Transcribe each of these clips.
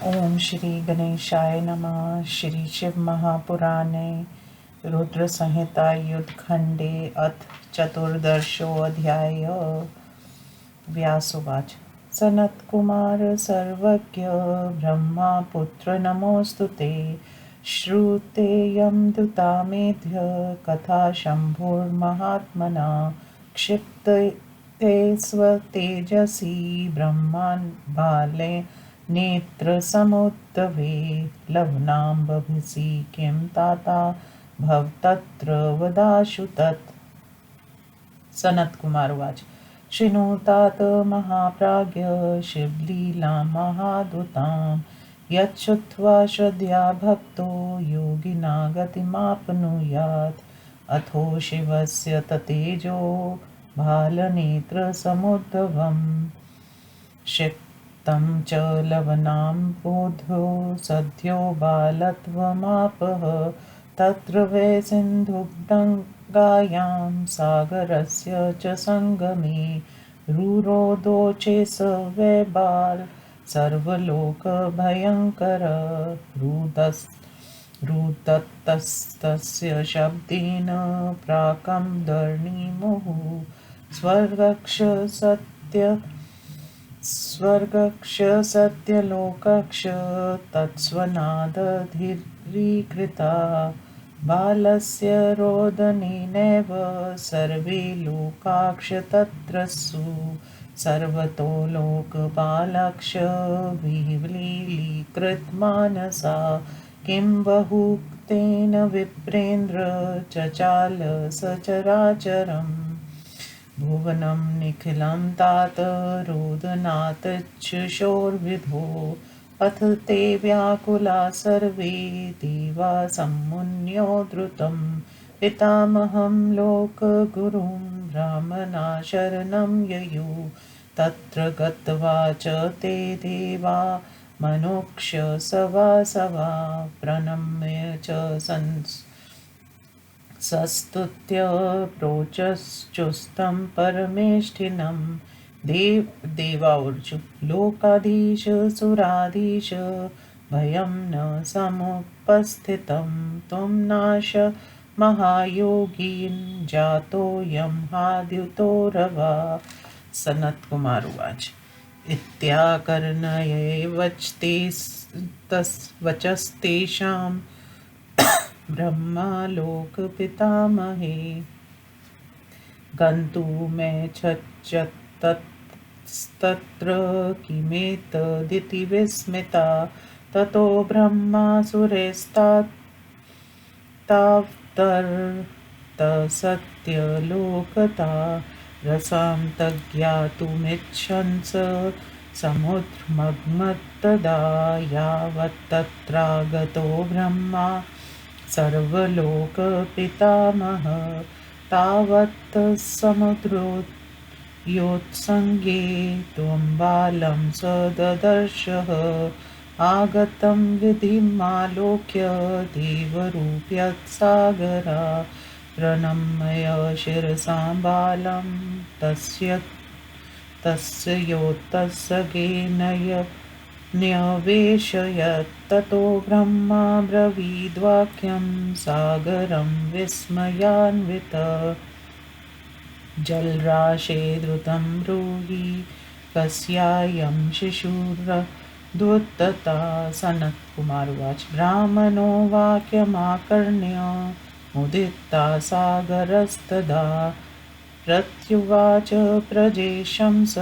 ओम श्री गणेशाय नमः। श्री शिव महापुराणे रुद्र संहिता युद्ध खंडे अथ चतुर्दशो अध्याय। व्यासुवाच। सनत कुमार सर्वज्ञ ब्रह्मपुत्र नमोस्तुते। श्रुतेयं दुता मेध्य कथा शंभुर्महात्मना। क्षिप्ते स्वतेजसी ब्रह्मान् बाले नेत्रसमुद्भवे लवनाम्बभिसि किं ताता भवतत्र वदाशु तत्। सनत कुमार उवाच। शृणुतात महाप्राज्ञ शिवलीलां महादुतां। यच्छ्रुत्वा श्रद्धया भक्तो योगिना गतिमाप्नुयात्। अथो शिवस्य ततेजो भालनेत्रसमुद्भवम्। क्षिप्तं च लवणाम्बोधो सद्यो बालत्वमापः। तत्र वै सिन्धुगङ्गायां सागरस्य च संगमे। रुरोधोचे स वै बाल सर्वलोकभयङ्कर। रुदत्तस्तस्य शब्देन प्राकम्दर्निमुहुः। स्वर्गक्ष सत्य स्वर्गक्ष सत्यलोकक्ष तत्स्वनादधीरीकृता। बालस्य रोदनेनैव सर्वे लोकाक्ष तत्रसु। सर्वतो लोकपालक्ष विह्वलीकृतमानसा। किं बहुक्तेन विप्रेन्द्र चचाल सचराचरम्। भुवनं निखिलं तात रोदनात् अथ ते व्याकुला सर्वे देवा सम्मुन्यो द्रुतं। पितामहं लोकगुरुं ब्राह्मणा शरणं ययु। तत्र गत्वा च ते देवा मनुक्ष सवासवा। प्रणम्य च सस्तुत्य प्रोचश्चुस्तं परमेष्ठिनं। देवावर्चु। लोकाधीश सुराधीश भयं न समुपस्थितं। त्वं नाश महायोगीन् जातोऽयं हाद्युतो रवा। सनत कुमार उवाच। वचस्तेषां ब्रह्मालोकपितामहे। गन्तुमेच्छत्तत्र किमेतदिति विस्मिता। ततो ब्रह्मासुरेस्तावतर्तसत्यलोकता। रसां तज्ञातुमिच्छन्स समुद्रमग्मत्तदा। यावत्तत्रागतो ब्रह्मा सर्वलोकपितामहः। तावत् समुद्रोत्संगे त्वं बालं सददर्शः। आगतं विधिमालोक्य देवरूप्यत्सागरा। प्रणम्य शिरसां बालं तस्य योत्तसगेनय न्यवेशयत्। ततो ब्रह्मा ब्रवीद्वाक्यं सागरं विस्मयान्वितः। जलराशे द्रुतं ब्रूहि कस्यायं शिशुरदुत्तता। सनत्कुमार उवाच। ब्राह्मणो वाक्यमाकर्ण्य मुदिता सागरस्तदा। प्रत्युवाच प्रजेशं स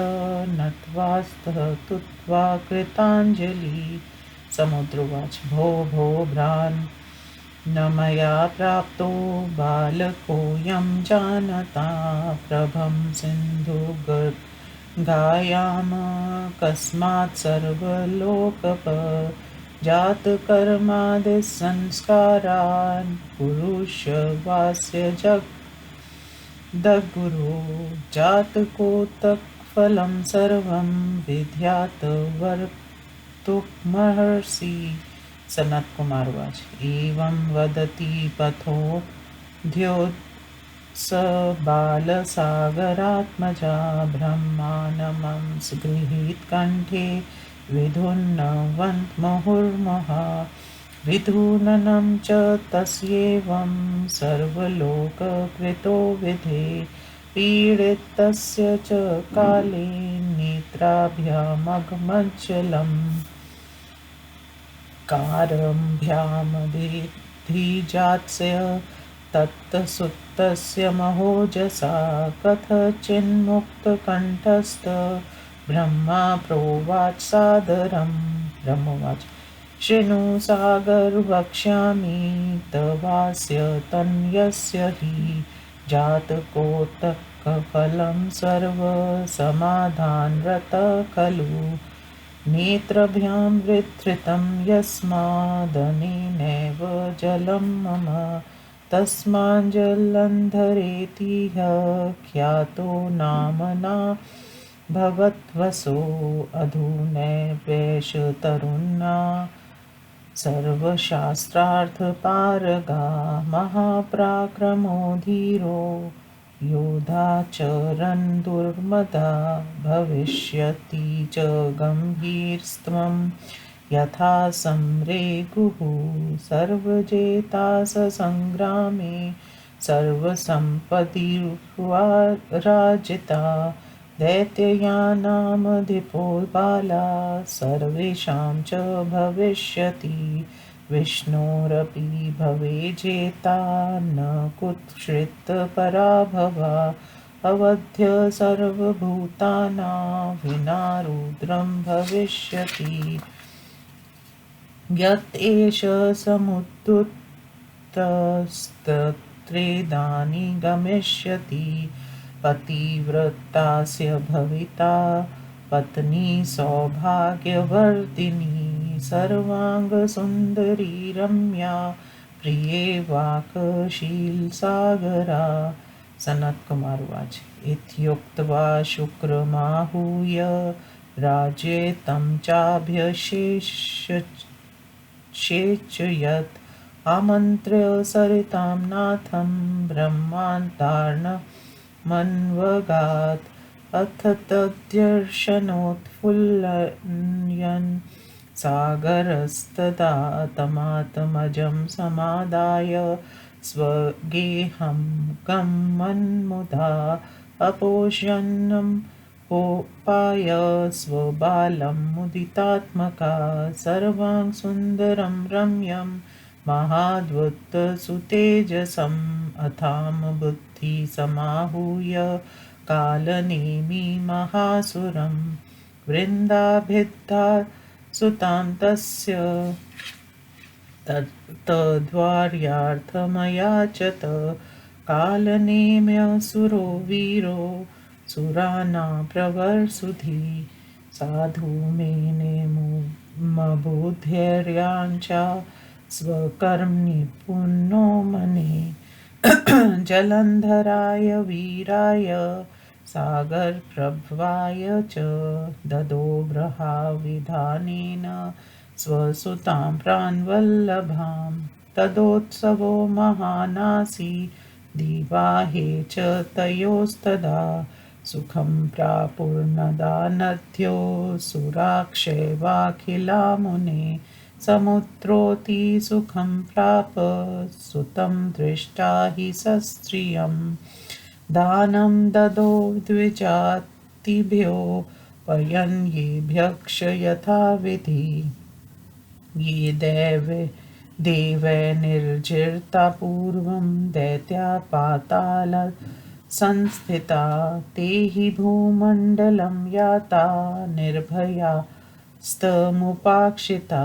नत्वास्तुत्वा कृताञ्जलिः। समुद्रोवाच। भो भो भ्रान् न मया प्राप्तो बालकोऽयं जानता। प्रभं सिन्धुगङ्गायां कस्मात् सर्वलोकप। जातकर्मादिसंस्कारान् पुरुषवास्य जगद्गुरो। जातकोत्तफलं सर्वं विद्यात् वर्तुमर्हसि। सनत कुमार उवाच। एवं वदति पथो द्योत्स बालसागरात्मजा। ब्रह्मानमं गृहीत कंठे विधुन्नवन्मुहुर्महा विधूननं च तस्येवं सर्वलोककृतो विधे पीडितस्य च काले नेत्राभ्यामगमज्जलम् कारम्भ्यामधिजात्स्य तत्तसुत्तस्य महोजसा कथचिन्मुक्तकण्ठस्थ ब्रह्मा प्रोवाच सादरं ब्रह्मोवाच शृणु सागर वक्ष्यामि तवास्य तन्यस्य हि जातकोत्कफलं सर्वसमाधानरतः खलु नेत्रभ्यां विधृतं यस्मादनेनैव जलं मम तस्माञ्जलन्धरेतिह ख्यातो नाम्ना भवद्वसो अधुनैवेशतरुन्ना सर्वशास्त्रार्थपारगा महापराक्रमो धीरो योधा च रन्दुर्मदा भविष्यति च गम्भीरस्त्वं यथा सम्रेगुः सर्वजेताससङ्ग्रामे सर्वसम्पदीर्वाराजिता दैत्ययानामधिपो बाला सर्वेषां च भविष्यति विष्णोरपि भवेजेता न कुत्सित् पराभवा अवध्य सर्वभूतानां विना रुद्रं भविष्यति यत् एष समुद्धृतस्तत्रेदानीं गमिष्यति पतिव्रतास्य भविता पत्नी सौभाग्यवर्धिनी सर्वाङ्गसुन्दरी रम्या प्रिये वाक्शीलसागरा सनत्कुमार उवाच इत्युक्त्वा शुक्रमाहूय राज्ये तं चाभ्यषेचयत् आमन्त्र्य सरितां नाथं ब्रह्माण्डार्णवमन्वगात् अथ तद्दर्शनोत्फुल्लयन् सागरस्तदा तमात्मजं समादाय स्वगेहं गमन्मुदा अपोषण्णं पोपाय स्वबालं मुदितात्मका सर्वां सुन्दरं रम्यं महाद्भुतसुतेजसम् अथां बुद्धिसमाहूय कालनेमि महासुरं वृन्दाभिद्धा सुतां तस्य तद्वार्यार्थमयाचत कालनेम्यसुरो वीरो सुराणां प्रवर्सुधि साधु मेनेमुमबुद्धैर्याञ्च स्वकर्मणि पुनो मने जलन्धराय वीराय सागरप्रभवाय च ददो ब्रहाविधानेन स्वसुतां प्राणवल्लभां तदोत्सवो महानासी दिवाहे च तयोस्तदा सुखं प्रापुर्नदानद्यो सुराक्षैवाखिला मुने समुद्रोऽति सुखं प्राप सुतं दृष्टा हि सस्त्रियं दानं ददो द्विजातिभ्यो पयन्येभ्यक्ष यथाविधि ये देवै निर्जिता पूर्वं दैत्या पाताल संस्थिता ते हि भूमण्डलं याता निर्भया स्तमुपाक्षिता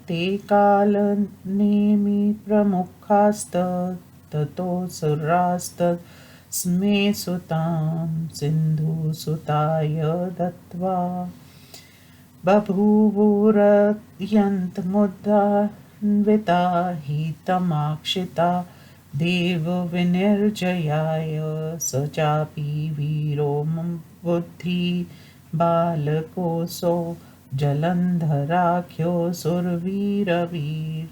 ते कालनेमि प्रमुखास्त ततोऽसुरास्तस्मै सुतां सिन्धुसुताय दत्त्वा बभूवुरयन्तमुदान्विता हि तमाक्षिता देवविनिर्जयाय स चापि वीरो बुद्धि बालकोऽसौ जलन्धराख्यो सुरवीरवीर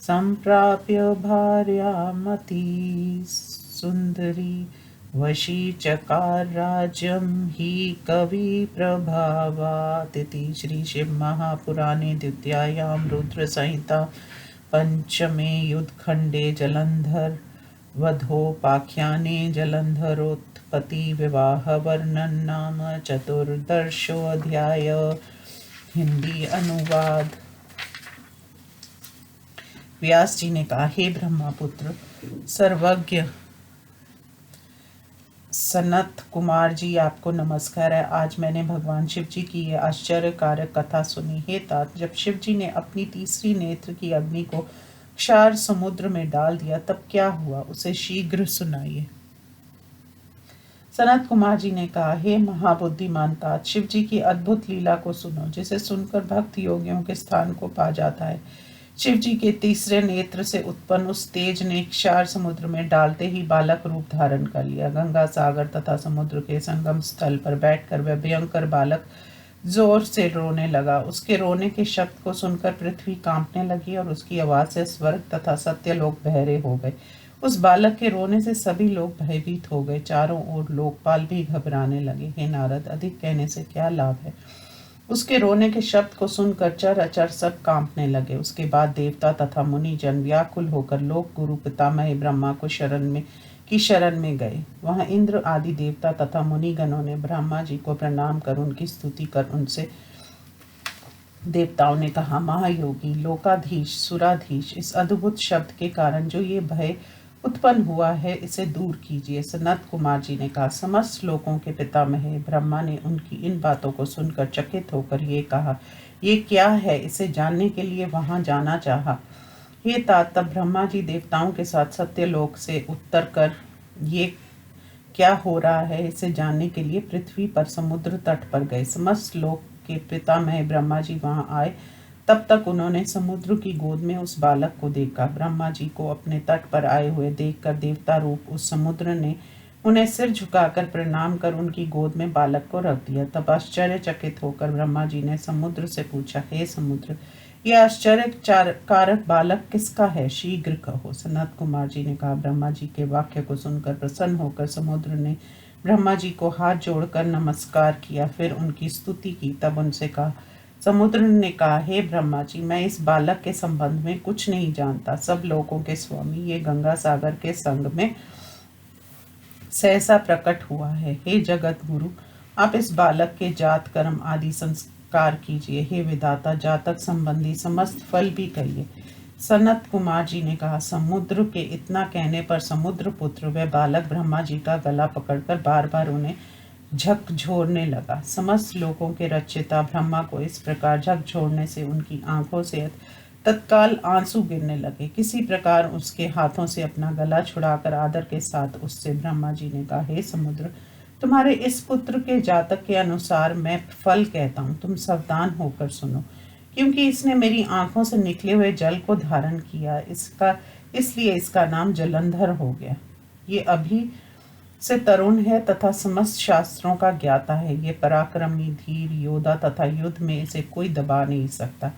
सम्प्राप्य भार्यामति सुन्दरी वशी चकार राज्यम ही कवि प्रभावात्। इति श्री शिव महापुराणे द्वितीयायां रुद्र संहिता पंचमे युद्धखंडे जलंधर वधोपाख्याने जलंधरोत्पत्ति विवाह वर्णन नाम चतुर्दशोऽध्याय। हिंदी अनुवाद। व्यास जी ने कहा, हे ब्रह्मपुत्र, सर्वज्ञ सनत कुमार जी, आपको नमस्कार है। आज मैंने भगवान शिव जी की यह आश्चर्यकारक कथा सुनी। हे तात, जब शिव जी ने अपनी तीसरी नेत्र की अग्नि को क्षार समुद्र में डाल दिया तब क्या हुआ, उसे शीघ्र सुनाइए। सनत कुमार जी ने कहा, हे महाबुद्धिमान तात, शिव जी की अद्भुत लीला को सुनो, जिसे सुनकर भक्त योगियों के स्थान को पा जाता है। शिव जी के तीसरे नेत्र से उत्पन्न उस तेज ने क्षार समुद्र में डालते ही बालक रूप धारण कर लिया। गंगा सागर तथा समुद्र के संगम स्थल पर बैठकर वह भयंकर बालक जोर से रोने लगा। उसके रोने के शब्द को सुनकर पृथ्वी कांपने लगी और उसकी आवाज से स्वर्ग तथा सत्यलोक बहरे हो गए। उस बालक के रोने से सभी लोग भयभीत हो गए। चारों ओर लोकपाल भी घबराने लगे। हे नारद, अधिक कहने से क्या लाभ है। उसके रोने के शब्द को सुनकर चर अचर सब कांपने लगे। उसके बाद देवता तथा मुनि जन व्याकुल होकर लोक गुरु पितामह ब्रह्मा को शरण में गए। वहां इंद्र आदि देवता तथा मुनिगणों ने ब्रह्मा जी को प्रणाम कर उनकी स्तुति कर उनसे देवताओं ने कहा, महायोगी, लोकाधीश, सुराधीश, इस अद्भुत शब्द के कारण जो ये भय उत्पन्न हुआ है, इसे दूर कीजिए। सनत कुमार जी ने कहा, समस्त लोकों के पितामह ब्रह्मा ने उनकी इन बातों को सुनकर चकित होकर ये कहा, ये क्या है, इसे जानने के लिए वहां जाना चाहा। हे तात, तब ब्रह्मा जी देवताओं के साथ सत्यलोक से उत्तर कर ये क्या हो रहा है इसे जानने के लिए पृथ्वी पर समुद्र तट पर गए। समस्त लोक के पितामह ब्रह्मा जी वहां आए। तब तक उन्होंने समुद्र की गोद में उस बालक को देखा। ब्रह्मा जी को अपने तट पर आए हुए देखकर देवता रूप उस समुद्र ने उन्हें सिर झुकाकर प्रणाम कर उनकी गोद में बालक को रख दिया। तब आश्चर्यचकित होकर ब्रह्मा जी ने समुद्र से पूछा, हे समुद्र, यह आश्चर्यकारक बालक किसका है, शीघ्र कहो। सनत कुमार जी ने कहा, ब्रह्मा जी के वाक्य को सुनकर प्रसन्न होकर समुद्र ने ब्रह्मा जी को हाथ जोड़कर नमस्कार किया, फिर उनकी स्तुति की। तब उनसे कहा, समुद्र ने कहा, हे ब्रह्मा जी, मैं इस बालक के संबंध में कुछ नहीं जानता। सब लोगों के स्वामी ये गंगा सागर के संग में सहसा प्रकट हुआ है। हे जगत गुरु, आप इस बालक के जात कर्म आदि संस्कार कीजिए। हे विधाता, जातक संबंधी समस्त फल भी कहिए। सनत कुमार जी ने कहा, समुद्र के इतना कहने पर समुद्र पुत्र वह बालक ब्रह्मा जी का गला पकड़कर बार बार उन्हें झकझोरने लगा। समस्त लोगों के रचयिता ब्रह्मा को इस प्रकार झकझोरने से उनकी आंखों से तत्काल आंसू गिरने लगे। किसी प्रकार उसके हाथों से अपना गला छुड़ाकर आदर के साथ उससे ब्रह्मा जी ने कहा, हे समुद्र, तुम्हारे इस पुत्र के जातक के अनुसार मैं फल कहता हूँ, तुम सावधान होकर सुनो। क्योंकि इसने मेरी आंखों से निकले हुए जल को धारण किया, इसलिए इसका नाम जलंधर हो गया। ये अभी से तरुण है तथा समस्त शास्त्रों का ज्ञाता है। ये पराक्रमी, धीर, योद्धा तथा युद्ध में इसे कोई दबा नहीं सकता।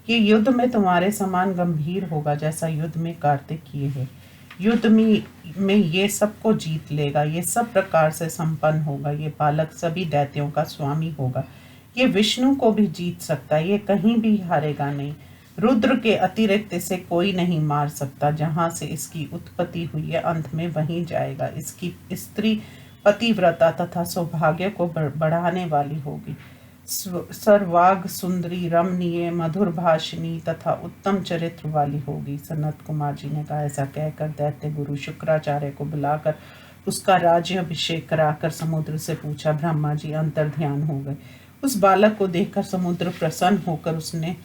ये युद्ध में तुम्हारे समान गंभीर होगा जैसा युद्ध में कार्तिकेय है। युद्ध में ये सबको जीत लेगा। ये सब प्रकार से संपन्न होगा। ये बालक सभी दैत्यों का स्वामी होगा। ये विष्णु को भी जीत सकता है। ये कहीं भी हारेगा नहीं। रुद्र के अतिरिक्त इसे कोई नहीं मार सकता। जहां से इसकी उत्पत्ति हुई है अंत में वहीं जाएगा। इसकी स्त्री पतिव्रता तथा सौभाग्य को बढ़ाने वाली होगी। सर्वांग सुंदरी, रमणीय, मधुर भाषिणी तथा उत्तम चरित्र वाली होगी। सनत कुमार जी ने कहा, ऐसा कहकर दैत्य गुरु शुक्राचार्य को बुलाकर उसका राज्य अभिषेक कराकर समुद्र से पूछा। ब्रह्मा जी अंतर ध्यान हो गए। उस बालक को देखकर समुद्र प्रसन्न होकर उसने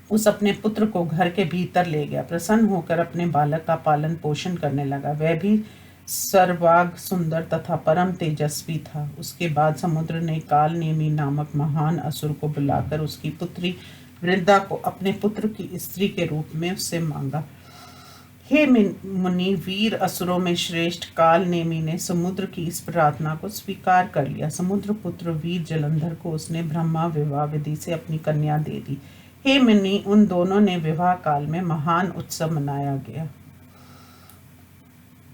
उस अपने पुत्र को घर के भीतर ले गया। प्रसन्न होकर अपने बालक का पालन पोषण करने लगा। वह भी सर्वांग सुंदर तथा परम तेजस्वी था। उसके बाद समुद्र ने काल नेमी नामक महान असुर को बुलाकर उसकी पुत्री वृंदा को अपने पुत्र की स्त्री के रूप में उससे मांगा। हे मुनि, वीर असुरों में श्रेष्ठ काल नेमी ने समुद्र की इस प्रार्थना को स्वीकार कर लिया। समुद्र पुत्र वीर जलंधर को उसने ब्रह्मा विवाह विधि से अपनी कन्या दे दी। हे मुनि, उन दोनों ने विवाह काल में महान उत्सव मनाया गया।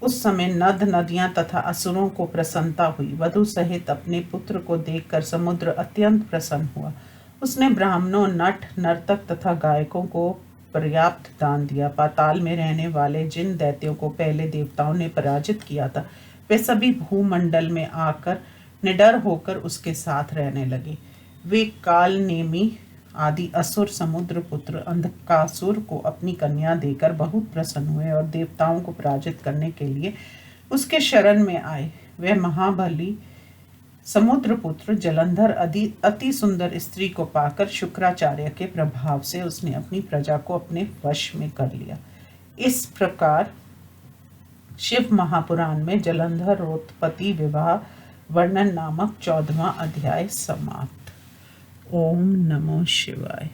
उस समय नद नदियां तथा असुरों को प्रसन्नता हुई। वधु सहित अपने पुत्र को देखकर समुद्र अत्यंत प्रसन्न हुआ। उसने ब्राह्मणों, नट, नर्तक तथा गायकों को पर्याप्त दान दिया। पाताल में रहने वाले जिन दैत्यों को पहले देवताओं ने पराजित किया था, वे सभी भूमंडल में आकर निडर होकर उसके साथ रहने लगे। वे काल, नेमि आदि असुर समुद्र पुत्र अंधकासुर को अपनी कन्या देकर बहुत प्रसन्न हुए और देवताओं को पराजित करने के लिए उसके शरण में आए। वह महाबली समुद्र पुत्र जलंधर अति सुंदर स्त्री को पाकर शुक्राचार्य के प्रभाव से उसने अपनी प्रजा को अपने वश में कर लिया। इस प्रकार शिव महापुराण में जलंधरोत्पत्ति विवाह वर्णन नामक 14वां अध्याय समाप्त। ओम नमो शिवाय।